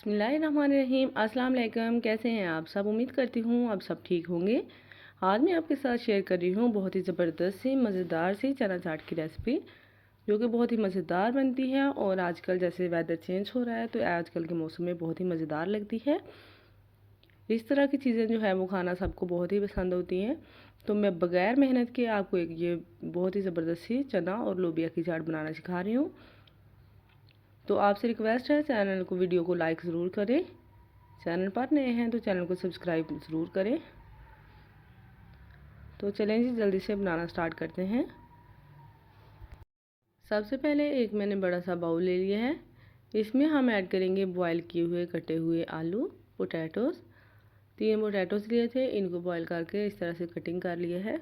बिस्मिल्लाहिर्रहमानिर्रहीम। अस्सलाम वालेकुम। कैसे हैं आप सब? उम्मीद करती हूँ आप सब ठीक होंगे। आज मैं आपके साथ शेयर कर रही हूँ बहुत ही ज़बरदस्त सी मज़ेदार सी चना चाट की रेसिपी, जो कि बहुत ही मज़ेदार बनती है। और आजकल जैसे वेदर चेंज हो रहा है तो आजकल के मौसम में बहुत ही मज़ेदार लगती है। इस तरह की चीज़ें जो है वो खाना सबको बहुत ही पसंद होती हैं। तो मैं बग़ैर मेहनत के आपको ये बहुत ही ज़बरदस्त सी चना और लोबिया की चाट बनाना सिखा रही हूँ। तो आपसे रिक्वेस्ट है, चैनल को वीडियो को लाइक ज़रूर करें। चैनल पर नए हैं तो चैनल को सब्सक्राइब ज़रूर करें। तो चलें जी, जल्दी से बनाना स्टार्ट करते हैं। सबसे पहले एक मैंने बड़ा सा बाउल ले लिया है। इसमें हम ऐड करेंगे बॉयल किए हुए कटे हुए आलू, पोटैटोज़। 3 पोटैटोज़ लिए थे, इनको बॉयल करके इस तरह से कटिंग कर लिया है।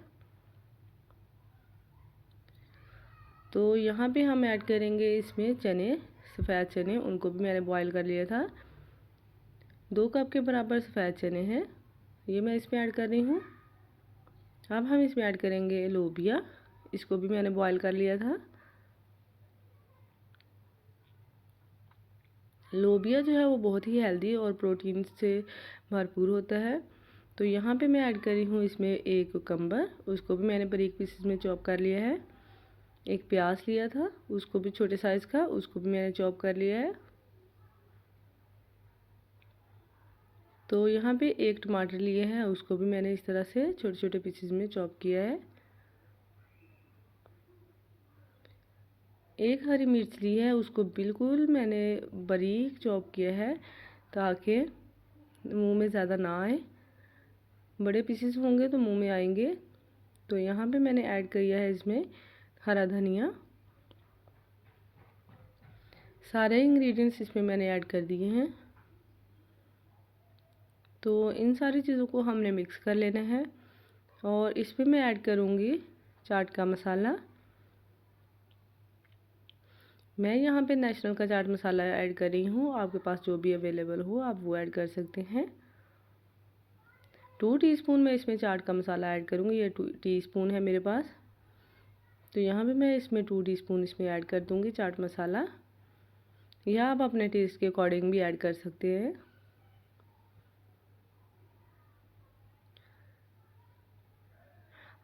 तो यहाँ पे हम ऐड करेंगे इसमें चने, सफ़ेद चने, उनको भी मैंने बॉयल कर लिया था। 2 कप के बराबर सफ़ेद चने हैं, ये मैं इसमें ऐड कर रही हूँ। अब हम इसमें ऐड करेंगे लोबिया, इसको भी मैंने बॉयल कर लिया था। लोबिया जो है वो बहुत ही हेल्दी और प्रोटीन से भरपूर होता है। तो यहाँ पे मैं ऐड कर रही हूँ इसमें एक कुकम्बर, उसको भी मैंने बारीक पीसेस में चॉप कर लिया है। एक प्याज लिया था, उसको भी छोटे साइज़ का, उसको भी मैंने चॉप कर लिया है। तो यहाँ पे एक टमाटर लिए हैं, उसको भी मैंने इस तरह से छोटे छोटे पीसेस में चॉप किया है। एक हरी मिर्च ली है, उसको बिल्कुल मैंने बारीक चॉप किया है ताकि मुंह में ज़्यादा ना आए। बड़े पीसेस होंगे तो मुंह में आएंगे। तो यहाँ पे मैंने ऐड किया है इसमें हरा धनिया। सारे इंग्रेडिएंट्स इसमें मैंने ऐड कर दिए हैं। तो इन सारी चीज़ों को हमने मिक्स कर लेना है। और इस पर मैं ऐड करूँगी चाट का मसाला। मैं यहाँ पे नेशनल का चाट मसाला ऐड कर रही हूँ, आपके पास जो भी अवेलेबल हो आप वो ऐड कर सकते हैं। 2 टीस्पून मैं इसमें चाट का मसाला ऐड करूँगी, ये 2 टीस्पून है मेरे पास। तो यहाँ पे मैं इसमें 2 टीस्पून इसमें ऐड कर दूँगी चाट मसाला, या आप अपने टेस्ट के अकॉर्डिंग भी ऐड कर सकते हैं।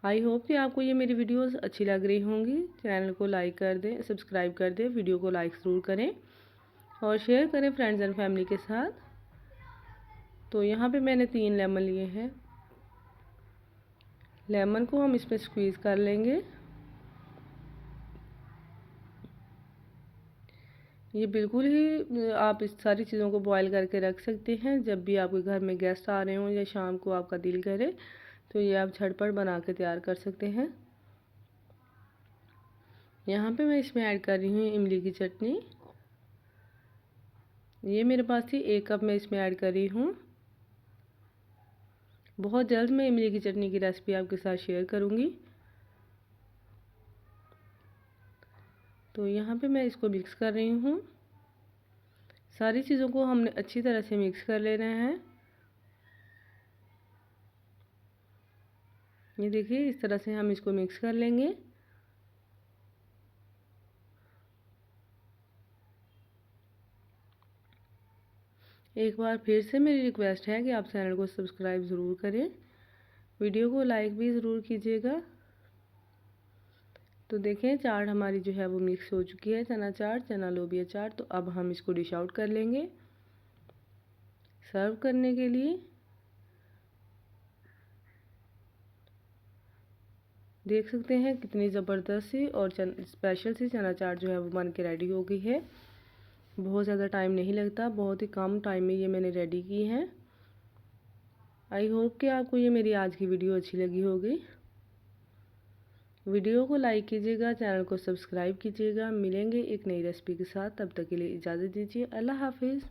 आई होप कि आपको ये मेरी वीडियोस अच्छी लग रही होंगी। चैनल को लाइक कर दें, सब्सक्राइब कर दें, वीडियो को लाइक ज़रूर करें और शेयर करें फ्रेंड्स एंड फैमिली के साथ। तो यहाँ पे मैंने 3 लेमन लिए हैं। लेमन को हम इसमें स्क्वीज़ कर लेंगे। ये बिल्कुल ही आप इस सारी चीज़ों को बॉईल करके रख सकते हैं। जब भी आपके घर में गेस्ट आ रहे हों या शाम को आपका दिल करे तो ये आप झटपट बना के तैयार कर सकते हैं। यहाँ पे मैं इसमें ऐड कर रही हूँ इमली की चटनी। ये मेरे पास थी, 1 कप मैं इसमें ऐड कर रही हूँ। बहुत जल्द मैं इमली की चटनी की रेसिपी आपके साथ शेयर करूँगी। तो यहाँ पे मैं इसको मिक्स कर रही हूँ। सारी चीज़ों को हमने अच्छी तरह से मिक्स कर लेना है। ये देखिए, इस तरह से हम इसको मिक्स कर लेंगे। एक बार फिर से मेरी रिक्वेस्ट है कि आप चैनल को सब्सक्राइब ज़रूर करें, वीडियो को लाइक भी ज़रूर कीजिएगा। तो देखें, चाट हमारी जो है वो मिक्स हो चुकी है, चना चाट, चना लोबिया चाट। तो अब हम इसको डिश आउट कर लेंगे सर्व करने के लिए। देख सकते हैं कितनी ज़बरदस्त सी और स्पेशल सी चना चाट जो है वो बन के रेडी हो गई है। बहुत ज़्यादा टाइम नहीं लगता, बहुत ही कम टाइम में ये मैंने रेडी की है। आई होप कि आपको ये मेरी आज की वीडियो अच्छी लगी होगी। वीडियो को लाइक कीजिएगा, चैनल को सब्सक्राइब कीजिएगा। मिलेंगे एक नई रेसिपी के साथ, तब तक के लिए इजाज़त दीजिए। अल्लाह हाफिज़।